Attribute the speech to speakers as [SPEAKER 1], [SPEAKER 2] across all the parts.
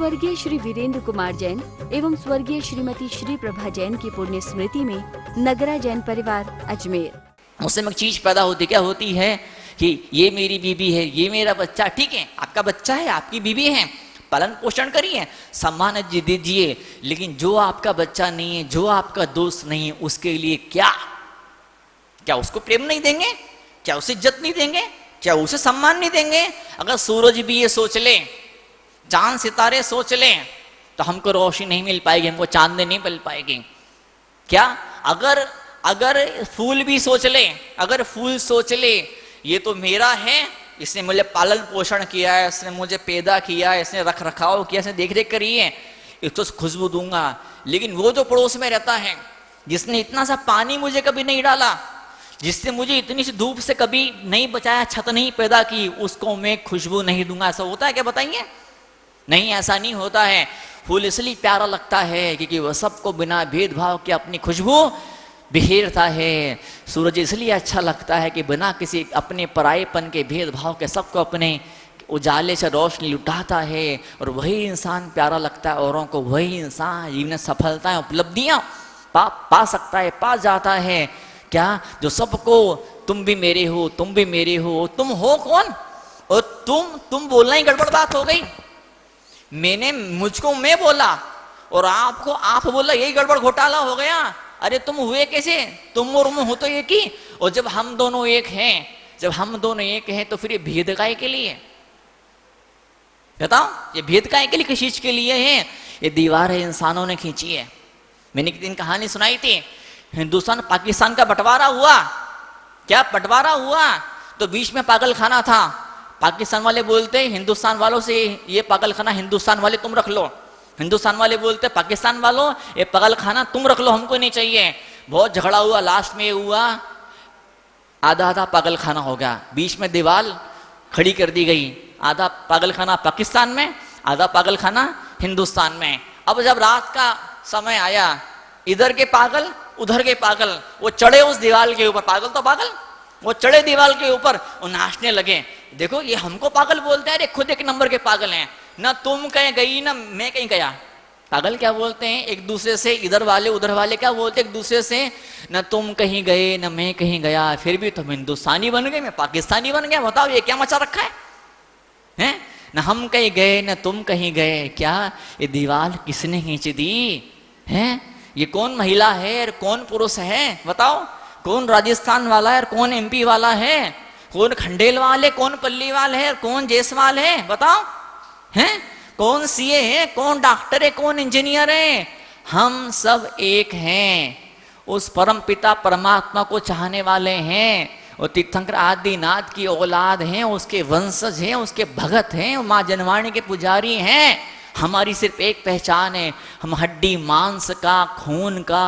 [SPEAKER 1] स्वर्गीय श्री वीरेंद्र कुमार जैन एवं स्वर्गीय श्रीमती श्री प्रभा जैन की पुण्य स्मृति में नगरा जैन परिवार अजमेर।
[SPEAKER 2] उससे में चीज पैदा होती क्या होती है कि ये मेरी बीबी है, ये मेरा बच्चा। ठीक है, आपका बच्चा है, आपकी बीबी है, पालन पोषण करिए, सम्मान दीजिए, लेकिन जो आपका बच्चा नहीं है, जो आपका दोस्त नहीं है, उसके लिए क्या उसको प्रेम नहीं देंगे? क्या उसे इज्जत नहीं देंगे? क्या उसे सम्मान नहीं देंगे? अगर सूरज भी ये सोच ले, चांद सितारे सोच ले, तो हमको रोशनी नहीं मिल पाएगी, हमको चांदनी नहीं मिल पाएगी। क्या अगर फूल भी सोच ले, अगर फूल सोच ले ये तो मेरा है, इसने मुझे पालन पोषण किया है, इसने मुझे पैदा किया है, इसने रख रखाव किया, इसने देख रेख करी है, इसको खुशबू दूंगा। लेकिन वो जो पड़ोस में रहता है, जिसने इतना सा पानी मुझे कभी नहीं डाला, जिससे मुझे इतनी सी धूप से कभी नहीं बचाया, छत नहीं पैदा की, उसको मैं खुशबू नहीं दूंगा। ऐसा होता है क्या? बताइए। नहीं, ऐसा नहीं होता है। फूल इसलिए प्यारा लगता है क्योंकि वह सबको बिना भेदभाव के अपनी खुशबू बिखेरता है। सूरज इसलिए अच्छा लगता है कि बिना किसी अपने परायेपन के भेदभाव के सबको अपने उजाले से रोशनी लुटाता है। और वही इंसान प्यारा लगता है औरों को, वही इंसान जीवन में सफलताएं उपलब्धियां पा सकता है, पा जाता है। क्या? जो सबको तुम भी मेरे हो, तुम भी मेरे हो। तुम हो कौन? और तुम बोलना ही गड़बड़ बात हो गई। मुझको मैं बोला और आपको आप बोला, यही गड़बड़ घोटाला हो गया। अरे तुम हुए कैसे? तुम और मैं हो तो एक ही। और जब हम दोनों एक हैं, तो फिर ये भेद काय के लिए? बताओ, ये भेद काय के लिए? किस चीज के लिए है? ये दीवार है, इंसानों ने खींची है। मैंने एक दिन कहानी सुनाई थी, हिंदुस्तान पाकिस्तान का बंटवारा हुआ। क्या बंटवारा हुआ? तो बीच में पागल खाना था। पाकिस्तान वाले बोलते हिंदुस्तान वालों से, ये पागल खाना हिंदुस्तान वाले तुम रख लो। हिंदुस्तान वाले बोलते पाकिस्तान वालों, ये पागल खाना तुम रख लो, हमको नहीं चाहिए। बहुत झगड़ा हुआ, लास्ट में हुआ आधा आधा पागल खाना हो गया। बीच में दीवार खड़ी कर दी गई, आधा पागल खाना पाकिस्तान में, आधा पागल खाना हिंदुस्तान में। अब जब रात का समय आया, इधर के पागल उधर के पागल वो चढ़े उस दीवार के ऊपर। पागल तो पागल, वो चढ़े दीवार के ऊपर, वो नाचने लगे। देखो, ये हमको पागल बोलते हैं, अरे खुद एक नंबर के पागल हैं। ना तुम कहीं गई ना मैं कहीं गया। पागल क्या बोलते हैं एक दूसरे से? इधर वाले उधर वाले क्या बोलते हैं एक दूसरे से? ना तुम कहीं गए ना मैं कहीं गया, फिर भी तुम हिंदुस्तानी बन गए, मैं पाकिस्तानी बन गया। बताओ, ये क्या मचा रखा है? ना हम कहीं गए ना तुम कहीं गए। क्या ये दीवार किसने खींच दी है? ये कौन महिला है और कौन पुरुष है? बताओ, कौन राजस्थान वाला है और कौन एमपी वाला है? कौन खंडेलवाल है, कौन पल्लीवाल है और कौन जयसवाल है? बताओ, हैं? कौन सीए है, कौन डॉक्टर है, कौन इंजीनियर है? हम सब एक हैं, उस परम पिता परमात्मा को चाहने वाले हैं। और तीर्थंकर आदिनाथ की औलाद हैं, उसके वंशज हैं, उसके भगत हैं, माँ जनवाणी के पुजारी हैं। हमारी सिर्फ एक पहचान है, हम हड्डी मांस का, खून का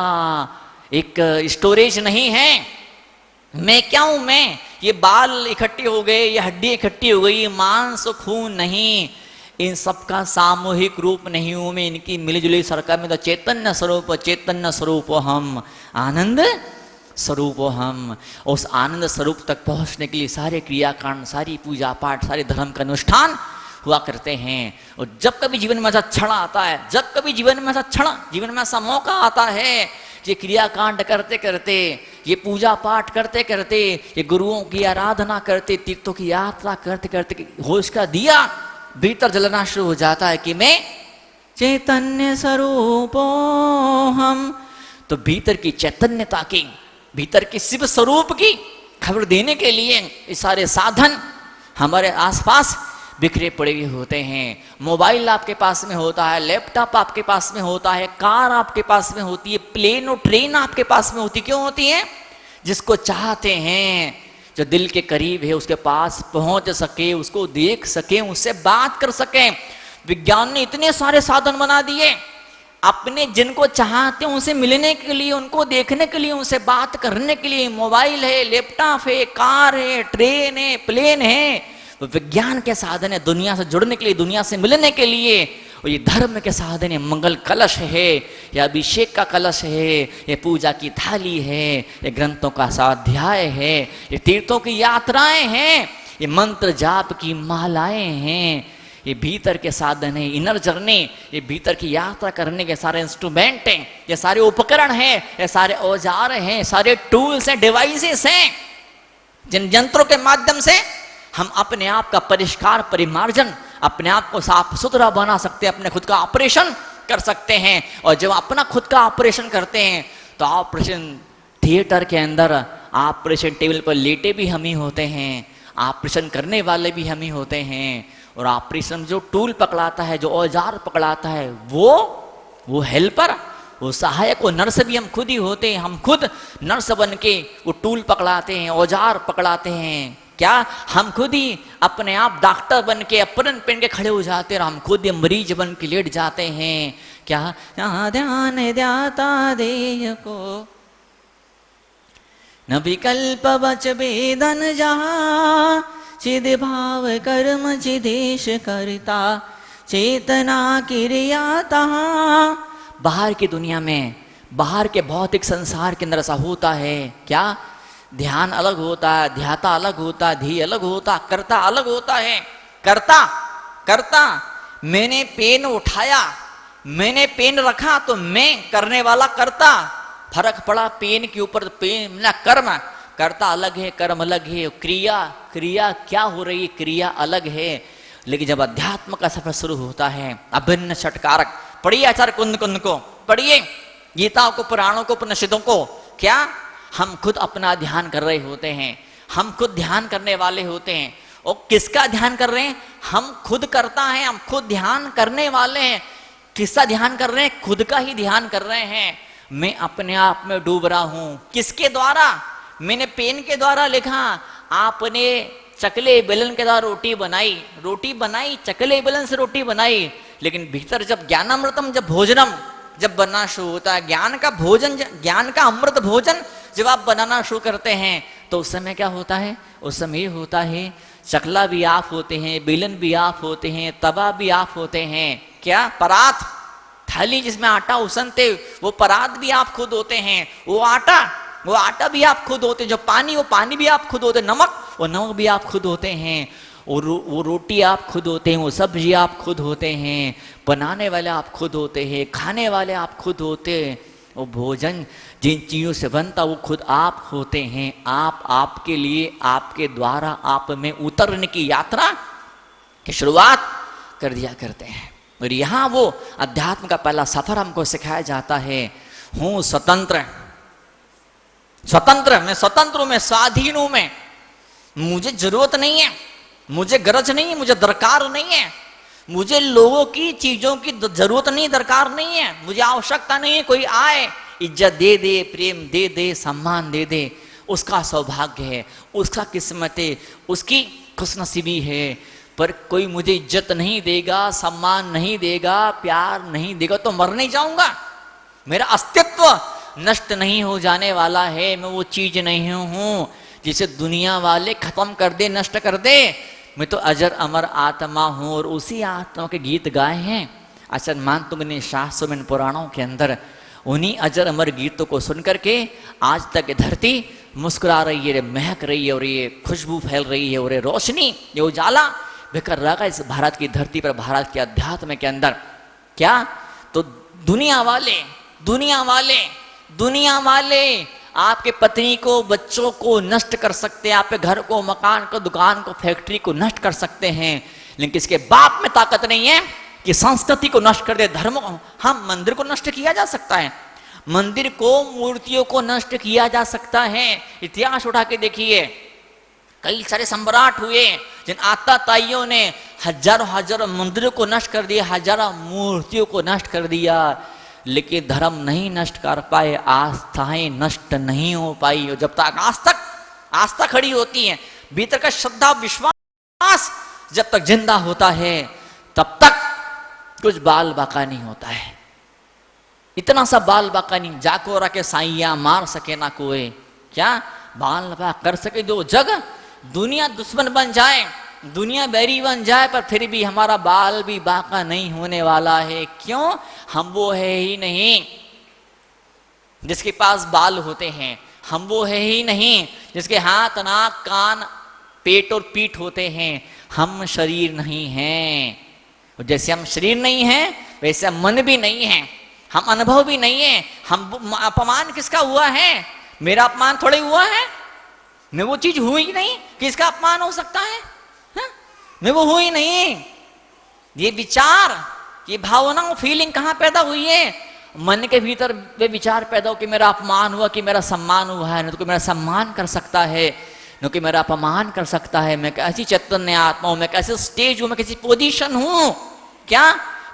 [SPEAKER 2] एक स्टोरेज नहीं है। मैं क्या हूं? मैं ये बाल इकट्ठे हो गए, ये हड्डी इकट्ठी हो गई, मांस और खून नहीं। इन सबका सामूहिक रूप नहीं हूं मैं, इनकी मिलीजुली सरकार में तो चैतन्य स्वरूप हम, आनंद स्वरूप हम। उस आनंद स्वरूप तक पहुंचने के लिए सारे क्रियाकांड, सारी पूजा पाठ, सारे धर्म का अनुष्ठान हुआ करते हैं। और जब कभी जीवन में ऐसा क्षण आता है, जीवन में ऐसा मौका आता है, ये क्रियाकांड करते करते, ये पूजा पाठ करते करते, ये गुरुओं की आराधना करते, तीर्थों की यात्रा करते करते होश का दिया भीतर जलना शुरू हो जाता है कि मैं चैतन्य स्वरूप हम। तो भीतर की चैतन्यता की, भीतर की शिव स्वरूप की खबर देने के लिए ये सारे साधन हमारे आसपास बिखरे पड़े हुए होते हैं। मोबाइल आपके पास में होता है, लैपटॉप आपके पास में होता है, कार आपके पास में होती है, प्लेन और ट्रेन आपके पास में होती। क्यों होती है? जिसको चाहते हैं, जो दिल के करीब है, उसके पास पहुंच सके, उसको देख सके, उससे बात कर सके। विज्ञान ने इतने सारे साधन बना दिए, अपने जिनको चाहते हैं उनसे मिलने के लिए, उनको देखने के लिए, उनसे बात करने के लिए मोबाइल है, लैपटॉप है, कार है, ट्रेन है, प्लेन है। तो विज्ञान के साधन है दुनिया से जुड़ने के लिए, दुनिया से मिलने के लिए। और ये धर्म के साधन है, मंगल कलश है, या अभिषेक का कलश है, ये पूजा की थाली है, ये ग्रंथों का स्वाध्याय है, ये तीर्थों की यात्राएं हैं, ये मंत्र जाप की मालाएं हैं, ये भीतर के साधन है, इनर जर्नी, ये भीतर की यात्रा करने के सारे इंस्ट्रूमेंट हैं, ये सारे उपकरण हैं, ये सारे औजार हैं, सारे टूल्स हैं, डिवाइसेस हैं, जिन यंत्रों के माध्यम से हम अपने आप का परिष्कार, परिमार्जन, अपने आप को साफ सुथरा बना सकते हैं, अपने खुद का ऑपरेशन कर सकते हैं। और जब अपना खुद का ऑपरेशन करते हैं तो ऑपरेशन थिएटर के अंदर ऑपरेशन टेबल पर लेटे भी हम ही होते हैं, ऑपरेशन करने वाले भी हम ही होते हैं, और ऑपरेशन जो टूल पकड़ाता है, जो औजार पकड़ाता है, वो हेल्पर, वो सहायक, वो नर्स भी हम खुद ही होते हैं। हम खुद नर्स बन के वो टूल पकड़ाते हैं, औजार पकड़ाते हैं। क्या हम खुद ही अपने आप डॉक्टर बन के अपन पहन के खड़े हो जाते हैं, और हम खुद ही मरीज बन के लेट जाते हैं। क्या यहाँ ध्यान द्याता देय को न विकल्प बच वेदन जहाँ, चिद भाव कर्म चिदेश करता चेतना क्रिया तहाँ। बाहर की दुनिया में, बाहर के भौतिक संसार के अंदर ऐसा होता है क्या? ध्यान अलग होता है, ध्याता अलग होता है, धी अलग होता, कर्ता अलग होता है। कर्ता कर्ता मैंने पेन उठाया, मैंने पेन रखा तो मैं करने वाला कर्ता। फर्क पड़ा पेन के ऊपर, पेन ना कर्म, कर्ता अलग है, कर्म अलग है। क्रिया क्रिया क्या हो रही है, क्रिया अलग है। लेकिन जब अध्यात्म का सफर शुरू होता है, अभिन्न षटकारक, पढ़िए आचार्य कुंद कुंद को, पढ़िए गीता को, पुराणों को, उपनिषदों को। क्या हम खुद अपना ध्यान कर रहे होते हैं, हम खुद ध्यान करने वाले होते हैं। और किसका ध्यान कर रहे हैं? हम खुद करता है, हम खुद ध्यान करने वाले हैं। किसका ध्यान कर रहे हैं? खुद का ही ध्यान कर रहे हैं। मैं अपने आप में डूब रहा हूं। किसके द्वारा? मैंने पेन के द्वारा लिखा, आपने चकले बेलन के द्वारा रोटी बनाई, रोटी बनाई, चकले बेलन से रोटी बनाई। लेकिन भीतर जब ज्ञानामृतम, जब भोजनम जब बनना शुरू होता है, ज्ञान का भोजन, ज्ञान का अमृत भोजन जब आप बनाना शुरू करते हैं, तो उस समय क्या होता है? उस समय होता है चकला भी आप होते हैं, बेलन भी आप होते हैं, तवा भी आप होते हैं। क्या? परात, थाली जिसमें आटा उसनते, वो परात भी आप खुद होते हैं। वो आटा भी आप खुद होते हैं। जो पानी, वो पानी भी आप खुद होते हैं। नमक, वो नमक भी आप खुद होते हैं। और वो रोटी आप खुद होते हैं, वो सब्जी आप खुद होते हैं, बनाने वाले आप खुद होते हैं, खाने वाले आप खुद होते हैं। वो भोजन जिन चीज़ों से बनता वो खुद आप होते हैं। आप आपके लिए, आपके द्वारा आप में उतरने की यात्रा की शुरुआत कर दिया करते हैं। और यहाँ वो अध्यात्म का पहला सफर हमको सिखाया जाता है। हूँ स्वतंत्र, स्वतंत्र, मैं स्वतंत्र हूँ, मैं स्वाधीन हूँ, मैं, मुझे जरूरत नहीं है, मुझे गरज नहीं है, मुझे दरकार नहीं है, मुझे लोगों की, चीजों की जरूरत नहीं, दरकार नहीं है, मुझे आवश्यकता नहीं है। कोई आए, इज्जत दे दे, प्रेम दे दे, सम्मान दे दे, उसका सौभाग्य है, उसका किस्मत है, उसकी खुशनसीबी है। पर कोई मुझे इज्जत नहीं देगा, सम्मान नहीं देगा, प्यार नहीं देगा, तो मर नहीं जाऊंगा। मेरा अस्तित्व नष्ट नहीं हो जाने वाला है। मैं वो चीज नहीं हूं जिसे दुनिया वाले खत्म कर दे, नष्ट कर दे। मैं तो अजर अमर आत्मा हूं, और उसी आत्मा के गीत गाए हैं अचर मान तुमने शास्त्रों में, पुराणों के अंदर। उन्हीं अजर अमर गीतों को सुन करके आज तक धरती मुस्कुरा रही है, महक रही है, और ये खुशबू फैल रही है, और ये रोशनी, ये उजाला बिखर रहा है इस भारत की धरती पर, भारत के अध्यात्म के अंदर। क्या? तो दुनिया वाले, दुनिया वाले, दुनिया वाले आपके पत्नी को, बच्चों को नष्ट कर सकते हैं, आपके घर को, मकान को, दुकान को, फैक्ट्री को नष्ट कर सकते हैं। लेकिन किसके बाप में ताकत नहीं है कि संस्कृति को नष्ट कर दे, धर्म को। हम मंदिर को नष्ट किया जा सकता है, मंदिर को, मूर्तियों को नष्ट किया जा सकता है। इतिहास उठा के देखिए, कई सारे सम्राट हुए जिन आताताइयों ने हजारों हजारों मंदिरों को नष्ट कर दिया, हजारों मूर्तियों को नष्ट कर दिया। लेकिन धर्म नहीं नष्ट कर पाए, आस्थाएं नष्ट नहीं हो पाई। और जब तक आस्था खड़ी होती है, भीतर का श्रद्धा विश्वास जब तक जिंदा होता है, तब तक कुछ बाल बाका नहीं होता है। इतना सा बाल बाका नहीं, जाको रखे साइया मार सके ना कोई। क्या बाल बाका कर सके? जो जग दुनिया दुश्मन बन जाए, दुनिया बैरी बन जाए, पर फिर भी हमारा बाल भी बाका नहीं होने वाला है। क्यों? हम वो है ही नहीं जिसके पास बाल होते हैं, हम वो है ही नहीं जिसके हाथ, नाक, कान, पेट और पीठ होते हैं। हम शरीर नहीं हैं, और जैसे हम शरीर नहीं है वैसे हम मन भी नहीं है, हम अनुभव भी नहीं है। हम अपमान किसका हुआ है? मेरा अपमान थोड़े हुआ है, मैं वो चीज हुई नहीं कि इसका अपमान हो सकता है, हा? मैं वो हुई नहीं। ये विचार, ये भावना, फीलिंग कहां पैदा हुई है? मन के भीतर वे विचार पैदा हो कि मेरा अपमान हुआ कि मेरा सम्मान हुआ है, न तो कोई मेरा सम्मान कर सकता है न कि मेरा अपमान कर सकता है। मैं कैसी चैतन्य आत्मा हूं, मैं कैसे स्टेज हूं, मैं कैसी पोजीशन हूं, क्या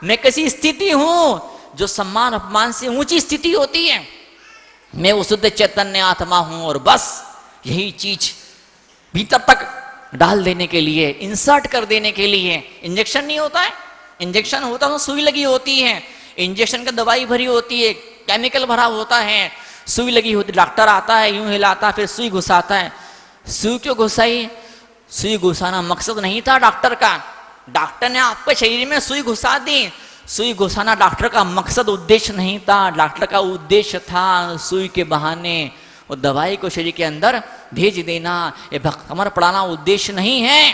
[SPEAKER 2] मैं कैसी स्थिति हूं जो सम्मान अपमान से ऊंची स्थिति होती है। मैं वो शुद्ध चैतन्य आत्मा हूं। और बस यही चीज भीतर तक डाल देने के लिए, इंसर्ट कर देने के लिए, इंजेक्शन नहीं होता है, इंजेक्शन होता है तो सुई लगी होती है, इंजेक्शन का दवाई भरी होती है, केमिकल भरा होता है, सुई लगी होती, डॉक्टर आता है, यूं हिलाता फिर सुई घुसाता है। सुई क्यों घुसाई? सुई घुसाना मकसद नहीं था डॉक्टर का, डॉक्टर ने आपके शरीर में सुई घुसा दी। सुई घुसाना डॉक्टर का मकसद, उद्देश्य नहीं था। डॉक्टर का उद्देश्य था सुई के बहाने वो दवाई को शरीर के अंदर भेज देना। ये भक्तमर पढ़ाना उद्देश्य नहीं है,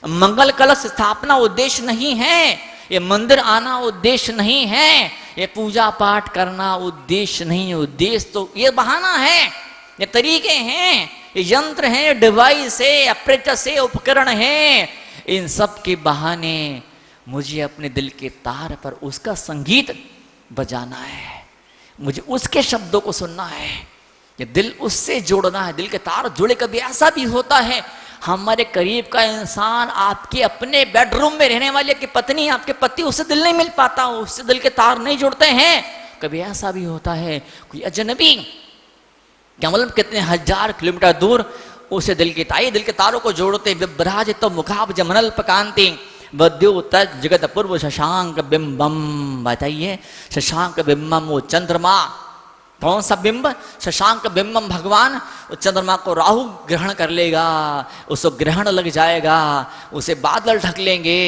[SPEAKER 2] मंगल कलश स्थापना उद्देश्य नहीं है, ये मंदिर आना उद्देश्य नहीं है, ये पूजा पाठ करना उद्देश्य नहीं है। उद्देश्य तो ये बहाना है, ये तरीके हैं, ये यंत्र हैं, डिवाइस है, अपरेटस है, उपकरण है। इन सब के बहाने मुझे अपने दिल के तार पर उसका संगीत बजाना है, मुझे उसके शब्दों को सुनना है, ये दिल उससे जोड़ना है। दिल के तार जुड़े। कभी ऐसा भी होता है हमारे करीब का इंसान, आपके अपने बेडरूम में रहने वाले, आपकी पत्नी, आपके पति, उससे दिल नहीं मिल पाता, उससे दिल के तार नहीं जुड़ते हैं। कभी ऐसा भी होता है कोई अजनबी, क्या मतलब कितने हजार किलोमीटर दूर, उसे दिल के तारों को जोड़ते। विभ्राज तो मुखाब जमनल पकांति बद्यो तज जगत पूर्व शशांक बिंबम। बताइए, शशांक बिंबम वो चंद्रमा, कौन सा बिंब? शशांक बिंबम भगवान। उस चंद्रमा को राहु ग्रहण कर लेगा, उसको ग्रहण लग जाएगा, उसे बादल ढक लेंगे।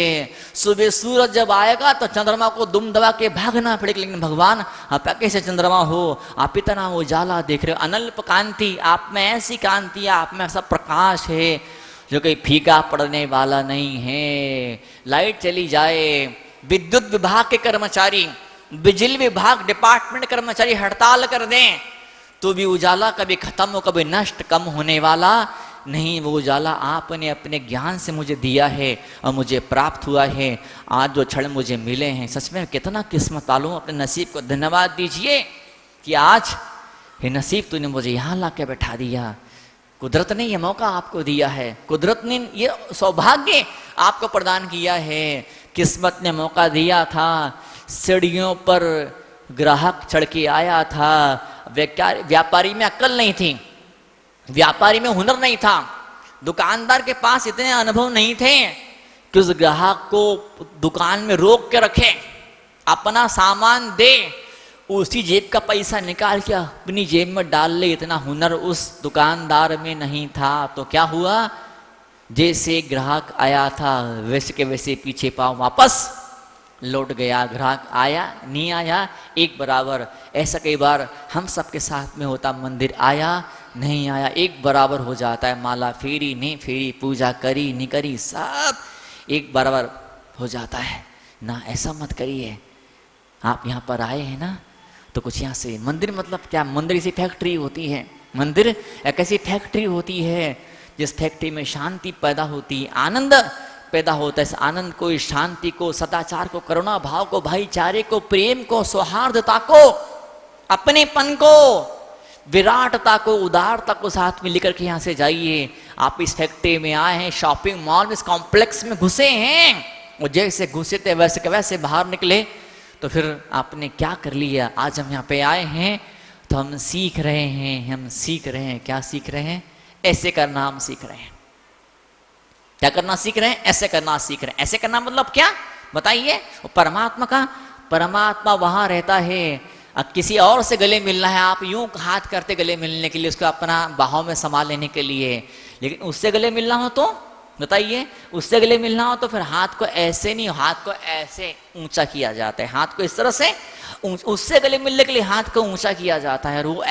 [SPEAKER 2] सुबह सूरज जब आएगा तो चंद्रमा को दुम दबा के भागना पड़ेगा। लेकिन भगवान आप कैसे चंद्रमा हो, आप इतना उजाला देख रहे हो, अनल्प कांति, आप में ऐसी कांति, आप में ऐसा प्रकाश है जो कोई फीका पड़ने वाला नहीं है। लाइट चली जाए, विद्युत विभाग के कर्मचारी, बिजली विभाग डिपार्टमेंट कर्मचारी हड़ताल कर दें तो भी उजाला कभी खत्म हो, कभी नष्ट, कम होने वाला नहीं। वो उजाला आपने अपने ज्ञान से मुझे दिया है और मुझे प्राप्त हुआ है। आज जो क्षण मुझे मिले हैं, सच में कितना किस्मत वालों हूं। अपने नसीब को धन्यवाद दीजिए कि आज ये नसीब तूने मुझे यहाँ ला के बैठा दिया। कुदरत ने ये मौका आपको दिया है, कुदरत ने ये सौभाग्य आपको प्रदान किया है, किस्मत ने मौका दिया था। सीढ़ियों पर ग्राहक चढ़ के आया था, व्यापारी में अक्ल नहीं थी, व्यापारी में हुनर नहीं था, दुकानदार के पास इतने अनुभव नहीं थे कि उस ग्राहक को दुकान में रोक के रखे, अपना सामान दे, उसी जेब का पैसा निकाल के अपनी जेब में डाल ले। इतना हुनर उस दुकानदार में नहीं था। तो क्या हुआ, जैसे ग्राहक आया था वैसे के वैसे पीछे पाँव वापस लौट गया। ग्राहक आया नहीं आया एक बराबर। ऐसा कई बार हम सबके साथ में होता, मंदिर आया नहीं आया एक बराबर हो जाता है। माला फेरी नहीं फेरी, पूजा करी नहीं करी, सब एक बराबर हो जाता है ना। ऐसा मत करिए। आप यहाँ पर आए हैं ना, तो कुछ यहाँ से, मंदिर मतलब क्या, मंदिर ऐसी फैक्ट्री होती है, मंदिर एक ऐसी फैक्ट्री होती है जिस फैक्ट्री में शांति पैदा होती है, आनंद पैदा होता है। इस आनंद को, इस शांति को, सदाचार को, करुणा भाव को, भाईचारे को, प्रेम को, सौहार्दता को, अपनेपन को, विराटता को, उदारता को साथ में लेकर के यहाँ से जाइए। आप इस फैक्ट्री में आए हैं, शॉपिंग मॉल में, इस कॉम्प्लेक्स में घुसे हैं, और जैसे घुसे थे वैसे के वैसे बाहर निकले तो फिर आपने क्या कर लिया। आज हम यहाँ पे आए हैं तो हम सीख रहे हैं, हम सीख रहे हैं। क्या सीख रहे हैं? ऐसे करना हम सीख रहे हैं। क्या करना सीख रहे हैं? ऐसे करना सीख रहे हैं। ऐसे करना मतलब क्या बताइए? परमात्मा का, परमात्मा वहां रहता है। अब किसी और से गले मिलना है, आप यूं हाथ करते गले मिलने के लिए, उसको अपना बाहों में संभाल लेने के लिए। लेकिन उससे गले मिलना हो तो बताइए, उससे गले मिलना हो तो फिर हाथ को ऐसे नहीं, हाथ को ऐसे ऊंचा किया जाता है, हाथ को इस तरह से। उससे गले मिलने के लिए हाथ को ऊंचा किया जाता है, और वो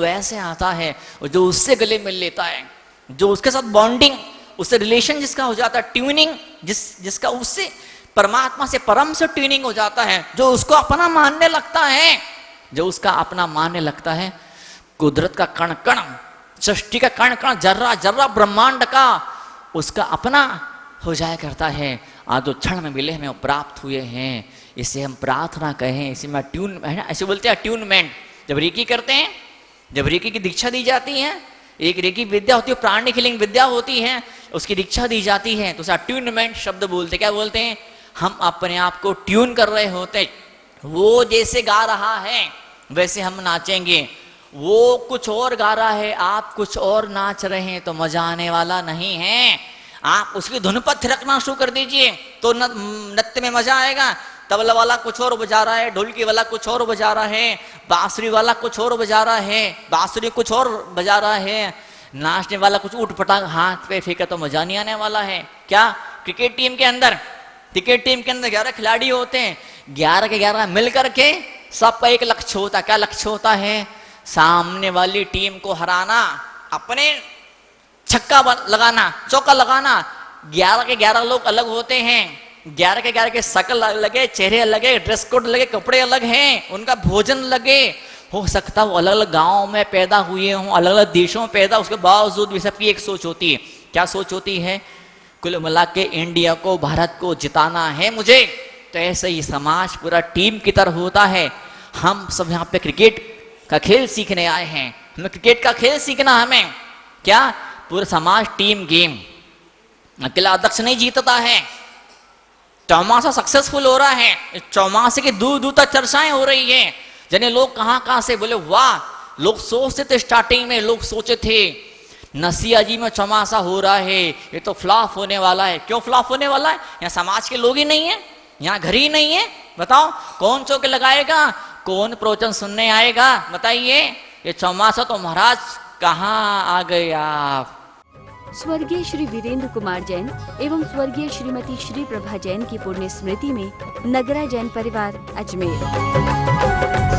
[SPEAKER 2] ऐसे आता है। और जो उससे गले मिल लेता है, जो उसके साथ बॉन्डिंग, उससे रिलेशन जिसका हो जाता है, ट्यूनिंग जिसका उससे परमात्मा से परम से ट्यूनिंग हो जाता है, जो उसको अपना मानने लगता है, जो उसका अपना मानने लगता है, कुदरत का कण कण, सृष्टि का कण कण, जर्रा जर्रा ब्रह्मांड का उसका अपना हो जाया करता है। आज जो क्षण में मिले हमें प्राप्त हुए हैं, इसे हम प्रार्थना कहें, इसे में ट्यून है ना, ऐसे बोलते हैं अट्यूनमेंट। जब रेकी करते हैं, जब रेकी की दीक्षा दी जाती है, एक रेकी विद्या होती है, प्राणिक हीलिंग विद्या होती है, उसकी दीक्षा दी जाती है, तो उसे अट्यूनमेंट शब्द बोलते। क्या बोलते हैं? हम अपने आप को ट्यून कर रहे होते, वो जैसे गा रहा है वैसे हम नाचेंगे, वो कुछ और गा रहा है, आप कुछ और नाच रहे हैं, तो मजा आने वाला नहीं है। आप उसकी धुन पर थिरकना शुरू कर दीजिए तो नृत्य में मजा आएगा। तबला वाला कुछ और बजा रहा है, ढोलकी वाला कुछ और बजा रहा है, बांसुरी वाला कुछ और बजा रहा है, बांसुरी कुछ और बजा रहा है, नाचने वाला कुछ उठ पटांग हाथ पे फेंका तो मजा नहीं आने वाला है। क्या क्रिकेट टीम के अंदर 11 खिलाड़ी होते हैं, 11 के 11 मिल करके सबका एक लक्ष्य होता है। क्या लक्ष्य होता है? सामने वाली टीम को हराना, अपने छक्का लगाना, चौका लगाना। 11 के 11 लोग अलग होते हैं, 11 के 11 के शकल लगे, चेहरे लगे, ड्रेस कोड लगे, कपड़े अलग हैं, उनका भोजन लगे। हो सकता है वो अलग अलग गांव में पैदा हुए हों, अलग अलग देशों में पैदा, उसके बावजूद भी सबकी एक सोच होती है। क्या सोच होती है? कुल मिला के इंडिया को, भारत को जिताना है मुझे। तो ऐसे ही समाज पूरा टीम की तरह होता है। हम सब यहाँ पे क्रिकेट का खेल सीखने आए हैं, हमें क्रिकेट का खेल सीखना, हमें क्या पूरा समाज टीम गेम, अकेला अध्यक्ष नहीं जीतता है। चौमासा सक्सेसफुल हो रहा है, चौमासे की दूर दूर तक चर्चाएं हो रही है। जने लोग कहां से बोले वाह, लोग सोचते थे, स्टार्टिंग में लोग सोचे थे नसिया जी में चौमासा हो रहा है, ये तो फ्लॉप होने वाला है। क्यों फ्लॉप होने वाला है? यहाँ समाज के लोग ही नहीं है, यहाँ घर ही नहीं है। बताओ कौन चौके लगाएगा, कौन प्रवचन सुनने आएगा? बताइए, ये चौमासा तो महाराज कहाँ आ गए आप।
[SPEAKER 1] स्वर्गीय श्री वीरेंद्र कुमार जैन एवं स्वर्गीय श्रीमती श्री प्रभा जैन की पुण्य स्मृति में नगरा जैन परिवार अजमेर।